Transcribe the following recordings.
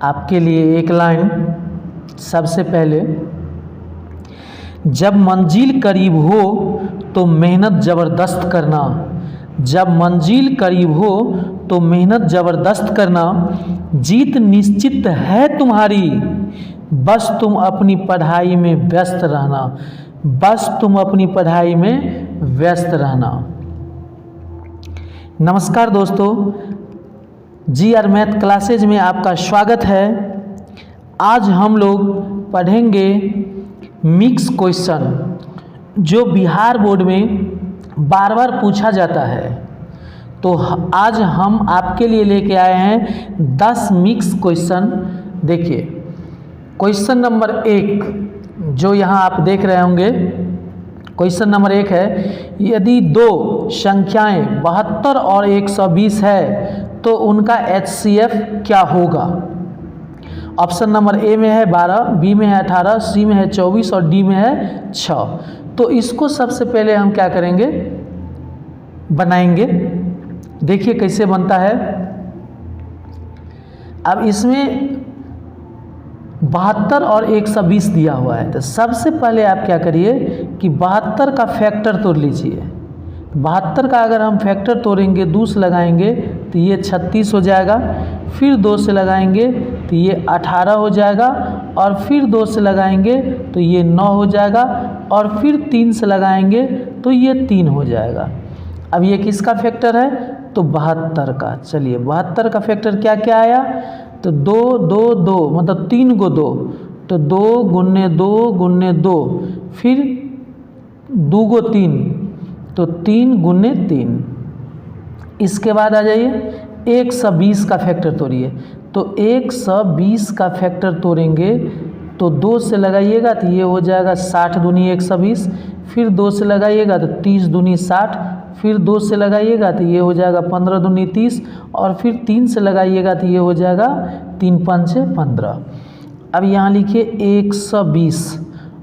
आपके लिए एक लाइन। सबसे पहले, जब मंजिल करीब हो तो मेहनत ज़बरदस्त करना। जब मंजिल करीब हो तो मेहनत ज़बरदस्त करना। जीत निश्चित है तुम्हारी, बस तुम अपनी पढ़ाई में व्यस्त रहना। बस तुम अपनी पढ़ाई में व्यस्त रहना। नमस्कार दोस्तों, GR मैथ क्लासेज में आपका स्वागत है। आज हम लोग पढ़ेंगे मिक्स क्वेश्चन, जो बिहार बोर्ड में बार बार पूछा जाता है। तो आज हम आपके लिए लेके आए हैं 10 मिक्स क्वेश्चन। देखिए, क्वेश्चन नंबर 1 जो यहाँ आप देख रहे होंगे, क्वेश्चन नंबर 1 है, यदि दो संख्याएं 72 और 120 है तो उनका HCF क्या होगा। ऑप्शन नंबर ए में है 12, बी में है 18, सी में है 24 और डी में है 6। तो इसको सबसे पहले हम क्या करेंगे, बनाएंगे। देखिए कैसे बनता है। अब इसमें 72 और 120 दिया हुआ है, तो सबसे पहले आप क्या करिए कि 72 का फैक्टर तोड़ लीजिए। 72 का अगर हम फैक्टर तोड़ेंगे, 2 से लगाएंगे तो ये 36 हो जाएगा, फिर 2 से लगाएंगे तो ये 18 हो जाएगा, और फिर 2 से लगाएंगे तो ये 9 हो जाएगा, और फिर 3 से लगाएंगे तो ये 3 हो जाएगा। अब ये किसका फैक्टर है, तो 72 का। चलिए, 72 का फैक्टर क्या क्या आया, तो 2 2 2 मतलब 3 को 2, तो 2 गुने 2 गुने 2, फिर 2 को 3, तो 3 गुने 3। इसके बाद आ जाइए 120 का फैक्टर तोड़िए। तो 120 का फैक्टर तोड़ेंगे तो 2 से लगाइएगा तो ये हो जाएगा 60 दूनी 120, फिर 2 से लगाइएगा तो 30 दूनी 60, फिर 2 से लगाइएगा तो ये हो जाएगा 15 दूनी 30, और फिर 3 से लगाइएगा तो ये हो जाएगा 3 5 15। अब यहाँ लिखिए 120,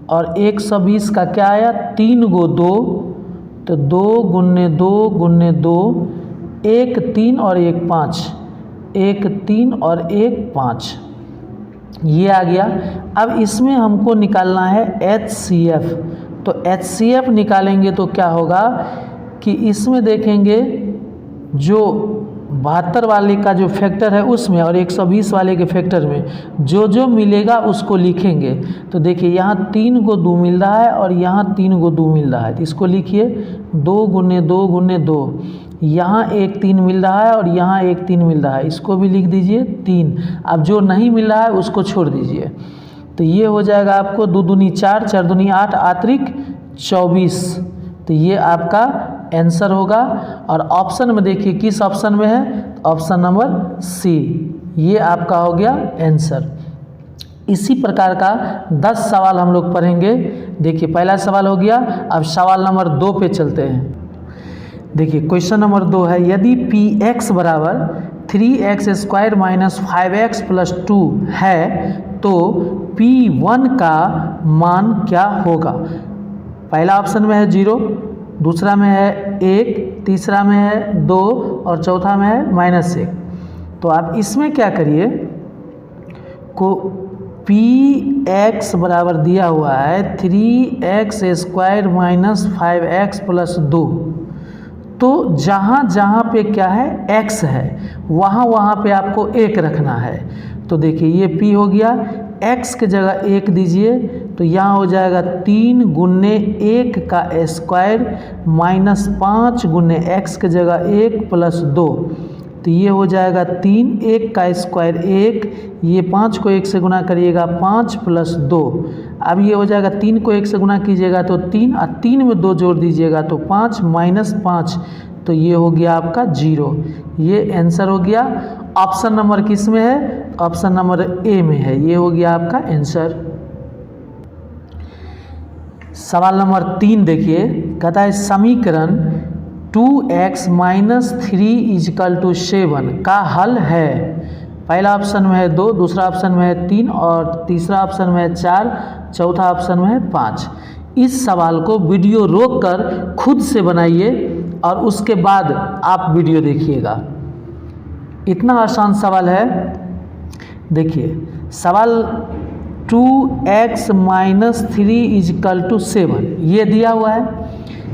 और 120 का क्या आया, 3 को 2, तो 2 गुने 2 गुने 2, 1 3 और 1 5, 1 3 और 1 5, ये आ गया। अब इसमें हमको निकालना है HCF। तो HCF निकालेंगे तो क्या होगा कि इसमें देखेंगे जो 72 वाले का जो फैक्टर है उसमें और 120 वाले के फैक्टर में जो जो मिलेगा उसको लिखेंगे। तो देखिए, यहाँ 3 को 2 मिल रहा है और यहाँ 3 को 2 मिल रहा है, तो इसको लिखिए 2 गुने 2 गुने 2। यहाँ 1 3 मिल रहा है और यहाँ 1 3 मिल रहा है, इसको भी लिख दीजिए 3। अब जो नहीं मिल रहा है उसको छोड़ दीजिए। तो ये हो जाएगा आपको 2 दूनी 4, 4 दूनी 8, आतरिक 24। तो ये आपका आंसर होगा। और ऑप्शन में देखिए किस ऑप्शन में है, ऑप्शन नंबर सी, ये आपका हो गया आंसर। इसी प्रकार का 10 सवाल हम लोग पढ़ेंगे। देखिए, पहला सवाल हो गया। अब सवाल नंबर 2 पे चलते हैं। देखिए, क्वेश्चन नंबर 2 है, यदि px बराबर 3x² माइनस 5x प्लस 2 है तो p1 का मान क्या होगा। पहला ऑप्शन में है 0, दूसरा में है 1, तीसरा में है 2 और चौथा में है -1। तो आप इसमें क्या करिए को px बराबर दिया हुआ है 3x² माइनस 5x प्लस 2। तो जहाँ जहाँ पे क्या है x है वहाँ वहाँ पे आपको 1 रखना है। तो देखिए, ये p हो गया, x के जगह 1 दीजिए, तो यहाँ हो जाएगा 3 गुने 1 का स्क्वायर माइनस 5 गुने x के जगह 1 प्लस 2, तो ये हो जाएगा 3, 1 का स्क्वायर 1, ये 5 को 1 से गुना करिएगा 5 प्लस 2। अब ये हो जाएगा 3 को 1 से गुना कीजिएगा तो 3, और 3 में 2 जोड़ दीजिएगा तो 5 माइनस 5, तो ये हो गया आपका 0। ये आंसर हो गया। ऑप्शन नंबर किस में है, ऑप्शन नंबर ए में है, ये हो गया आपका आंसर। सवाल नंबर 3 देखिए, कहता है समीकरण 2x माइनस 3 इजकल टू 7 का हल है। पहला ऑप्शन में है 2, दूसरा ऑप्शन में है 3 और तीसरा ऑप्शन में है 4, चौथा ऑप्शन में है 5। इस सवाल को वीडियो रोककर खुद से बनाइए और उसके बाद आप वीडियो देखिएगा। इतना आसान सवाल है। देखिए सवाल 2x माइनस 3 इजकल टू 7 ये दिया हुआ है।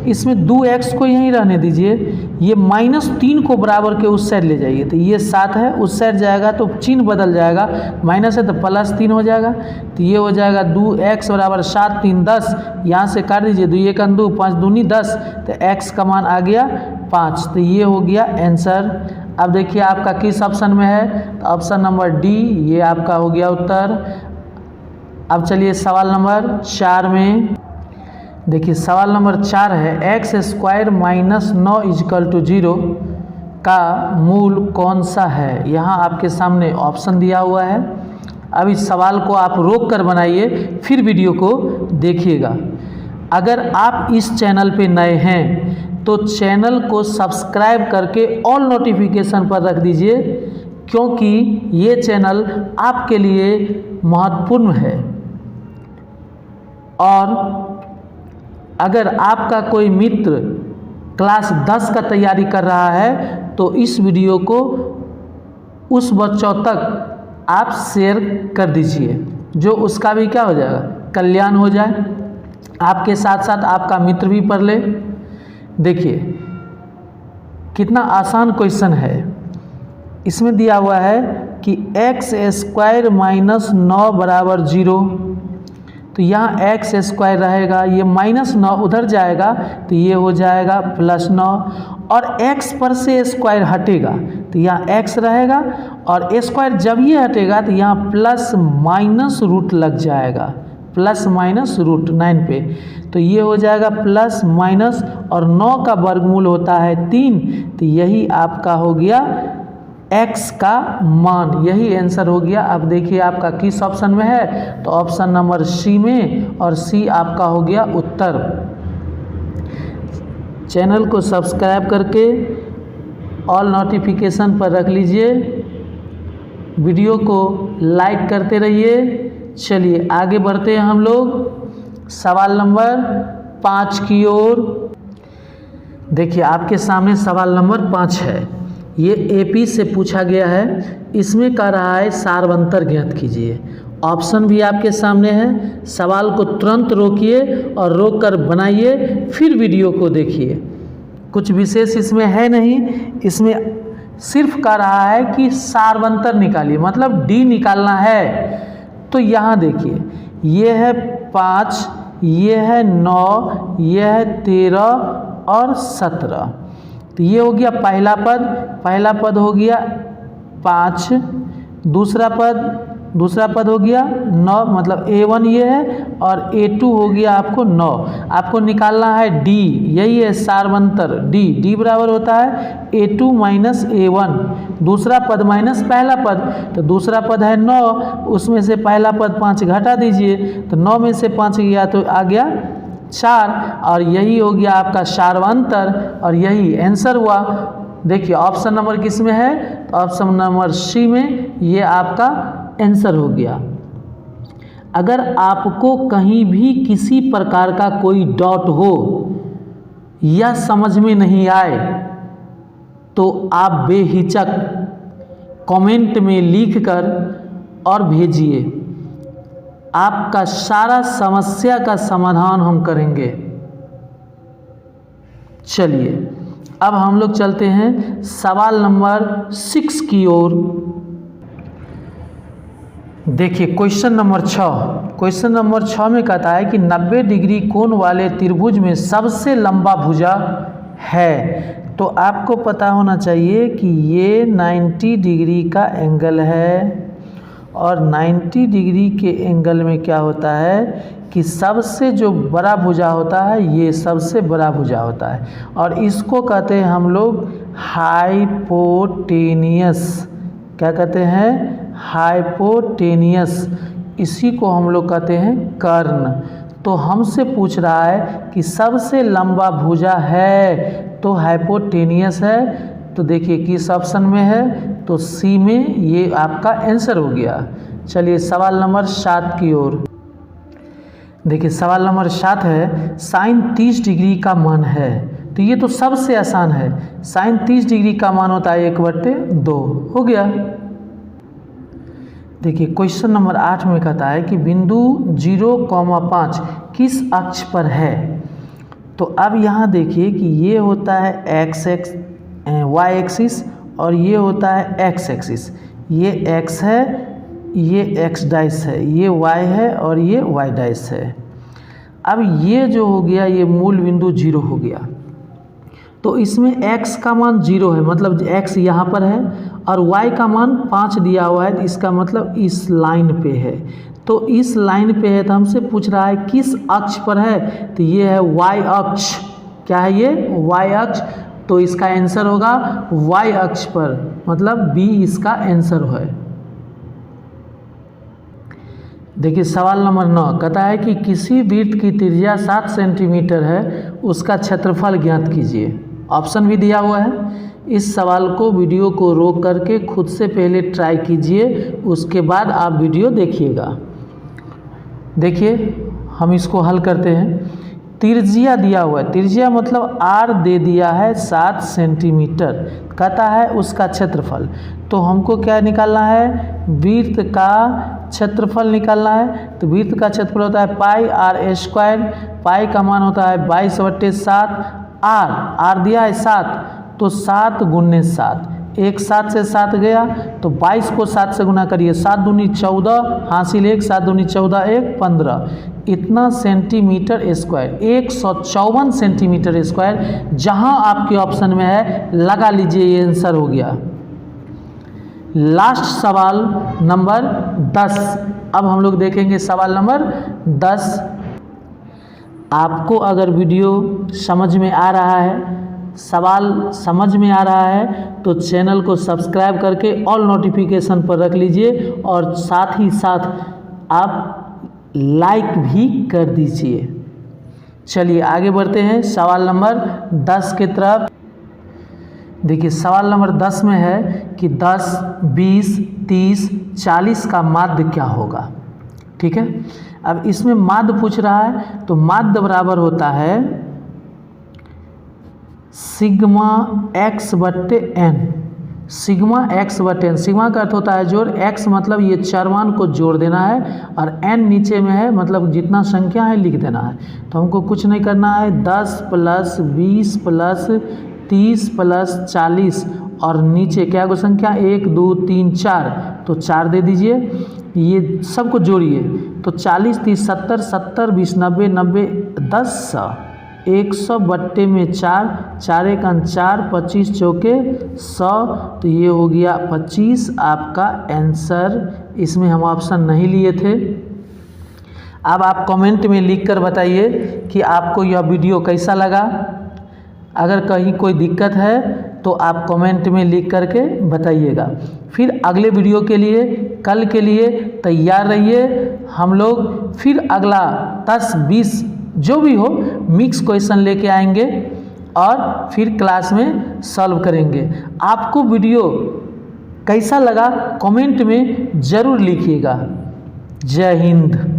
इसमें 2x को यहीं रहने दीजिए, ये -3 को बराबर के उस साइड ले जाइए, तो ये 7 है, उस साइड जाएगा तो चिन्ह बदल जाएगा, माइनस है तो +3 हो जाएगा, तो ये हो जाएगा 2x बराबर 7 3 10, यहाँ से काट दीजिए, 2 1 2 5 दूनी 10, तो x का मान आ गया 5, तो ये हो गया आंसर। अब देखिए आपका किस ऑप्शन में है, तो ऑप्शन नंबर डी ये आपका हो गया उत्तर। अब चलिए सवाल नंबर 4 में देखिए, सवाल नंबर 4 है x² माइनस 9 इजकल टू 0 का मूल कौन सा है। यहाँ आपके सामने ऑप्शन दिया हुआ है। अब इस सवाल को आप रोक कर बनाइए, फिर वीडियो को देखिएगा। अगर आप इस चैनल पे नए हैं तो चैनल को सब्सक्राइब करके ऑल नोटिफिकेशन पर रख दीजिए, क्योंकि ये चैनल आपके लिए महत्वपूर्ण है। और अगर आपका कोई मित्र क्लास 10 का तैयारी कर रहा है तो इस वीडियो को उस बच्चों तक आप शेयर कर दीजिए, जो उसका भी क्या हो जाएगा, कल्याण हो जाए, आपके साथ साथ आपका मित्र भी पढ़ ले। देखिए कितना आसान क्वेश्चन है। इसमें दिया हुआ है कि x² माइनस 9 बराबर 0, तो यहाँ x² रहेगा, ये -9 उधर जाएगा तो ये हो जाएगा +9, और x पर से स्क्वायर हटेगा तो यहाँ x रहेगा, और स्क्वायर जब ये हटेगा तो यहाँ प्लस माइनस रूट लग जाएगा, प्लस माइनस रूट 9 पे, तो ये हो जाएगा प्लस माइनस, और 9 का वर्गमूल होता है 3, तो यही आपका हो गया x का मान, यही आंसर हो गया। अब देखिए आपका किस ऑप्शन में है, तो ऑप्शन नंबर सी में, और सी आपका हो गया उत्तर। चैनल को सब्सक्राइब करके ऑल नोटिफिकेशन पर रख लीजिए, वीडियो को लाइक करते रहिए। चलिए आगे बढ़ते हैं हम लोग सवाल नंबर 5 की ओर। देखिए आपके सामने सवाल नंबर 5 है, ये एपी से पूछा गया है। इसमें कह रहा है सारवंतर ज्ञात कीजिए। ऑप्शन भी आपके सामने है, सवाल को तुरंत रोकिए और रोक कर बनाइए, फिर वीडियो को देखिए। कुछ विशेष इसमें है नहीं, इसमें सिर्फ कह रहा है कि सारवंतर निकालिए, मतलब डी निकालना है। तो यहाँ देखिए ये है 5, ये है 9, ये है 13 और 17, तो ये हो गया पहला पद हो गया 5, दूसरा पद हो गया 9, मतलब A1 ये है, और A2 हो गया आपको 9। आपको निकालना है D, यही है सारवंतर D बराबर होता है A2 माइनस A1, दूसरा पद माइनस पहला पद, तो दूसरा पद है 9, उसमें से पहला पद 5 घटा दीजिए, तो 9 में से 5 गया तो आ गया 4, और यही हो गया आपका सारवंतर, और यही आंसर हुआ। देखिए ऑप्शन नंबर किस में है, तो ऑप्शन नंबर सी में, ये आपका आंसर हो गया। अगर आपको कहीं भी किसी प्रकार का कोई डाउट हो या समझ में नहीं आए तो आप बेहिचक कमेंट में लिखकर और भेजिए, आपका सारा समस्या का समाधान हम करेंगे। चलिए अब हम लोग चलते हैं सवाल नंबर 6 की ओर। देखिए क्वेश्चन नंबर 6 में कहता है कि 90 डिग्री कोण वाले त्रिभुज में सबसे लंबा भुजा है। तो आपको पता होना चाहिए कि ये 90 डिग्री का एंगल है, और 90 डिग्री के एंगल में क्या होता है कि सबसे जो बड़ा भुजा होता है ये सबसे बड़ा भुजा होता है, और इसको कहते हैं हम लोग हाइपोटेनियस। क्या कहते हैं? हाइपोटेनियस। इसी को हम लोग कहते हैं कर्ण। तो हमसे पूछ रहा है कि सबसे लंबा भुजा है तो हाइपोटेनियस है। तो देखिए किस ऑप्शन में है, तो सी में, ये आपका आंसर हो गया। चलिए सवाल नंबर 7 की ओर। देखिए सवाल नंबर 7 है, साइन 30 डिग्री का मान है। तो ये तो सबसे आसान है, साइन 30 डिग्री का मान होता है 1/2, हो गया। देखिए क्वेश्चन नंबर 8 में कहता है कि बिंदु 0,5 किस अक्ष पर है। तो अब यहाँ देखिए कि ये होता है y एक्सिस और ये होता है x एक्सिस। ये x है, ये x डाइस है, ये y है और ये y डाइस है। अब ये जो हो गया ये मूल बिंदु 0 हो गया। तो इसमें x का मान 0 है, मतलब x यहाँ पर है और y का मान 5 दिया हुआ है, इसका मतलब इस लाइन पे है। तो इस लाइन पे है तो हमसे पूछ रहा है किस अक्ष पर है, तो ये है y अक्ष। क्या है ये? y अक्ष। तो इसका आंसर होगा y अक्ष पर, मतलब बी इसका आंसर है। देखिए सवाल नंबर 9 कहता है कि किसी वृत्त की त्रिज्या 7 सेंटीमीटर है, उसका क्षेत्रफल ज्ञात कीजिए। ऑप्शन भी दिया हुआ है। इस सवाल को वीडियो को रोक करके खुद से पहले ट्राई कीजिए, उसके बाद आप वीडियो देखिएगा। देखिए हम इसको हल करते हैं। त्रिज्या दिया हुआ है, त्रिज्या मतलब r दे दिया है 7 सेंटीमीटर, कहता है उसका क्षेत्रफल। तो हमको क्या निकालना है? वृत्त का क्षेत्रफल निकालना है। तो वृत्त का क्षेत्रफल होता है पाई r स्क्वायर, पाई का मान होता है 22/7, r दिया है 7, तो 7 × 7, एक 7 से 7 गया तो 22 को 7 से गुना करिए, 7 दूनी 14, हासिल 1, 7 दूनी 14, 1 15, इतना सेंटीमीटर स्क्वायर, 154 सेंटीमीटर स्क्वायर। जहां आपके ऑप्शन में है लगा लीजिए, ये आंसर हो गया। लास्ट सवाल नंबर 10। अब हम लोग देखेंगे सवाल नंबर 10। आपको अगर वीडियो समझ में आ रहा है, सवाल समझ में आ रहा है, तो चैनल को सब्सक्राइब करके ऑल नोटिफिकेशन पर रख लीजिए और साथ ही साथ आप लाइक भी कर दीजिए। चलिए आगे बढ़ते हैं सवाल नंबर 10 की तरफ। देखिए सवाल नंबर 10 में है कि 10, 20, 30, 40 का माध्य क्या होगा। ठीक है, अब इसमें माध्य पूछ रहा है, तो माध्य बराबर होता है sigma x/n। Sigma x/n, sigma का अर्थ होता है जोड़, x मतलब ये चार मान को जोड़ देना है और n नीचे में है, मतलब जितना संख्या है लिख देना है। तो हमको कुछ नहीं करना है, 10 + 20 + 30 + 40 और नीचे क्या को संख्या 1 2 3 4, तो 4 दे दीजिए। ये सबको जोड़िए तो 40 30 70 70 20 90 90 10 100/4, 4 × 4 25 चौके 100, तो ये हो गया 25 आपका आंसर। इसमें हम ऑप्शन नहीं लिए थे। अब आप कमेंट में लिखकर बताइए कि आपको यह वीडियो कैसा लगा। अगर कहीं कोई दिक्कत है तो आप कमेंट में लिख करके बताइएगा। फिर अगले वीडियो के लिए, कल के लिए तैयार रहिए। हम लोग फिर अगला 10 20 जो भी हो मिक्स क्वेश्चन लेके आएंगे और फिर क्लास में सॉल्व करेंगे। आपको वीडियो कैसा लगा कमेंट में ज़रूर लिखिएगा। जय हिंद।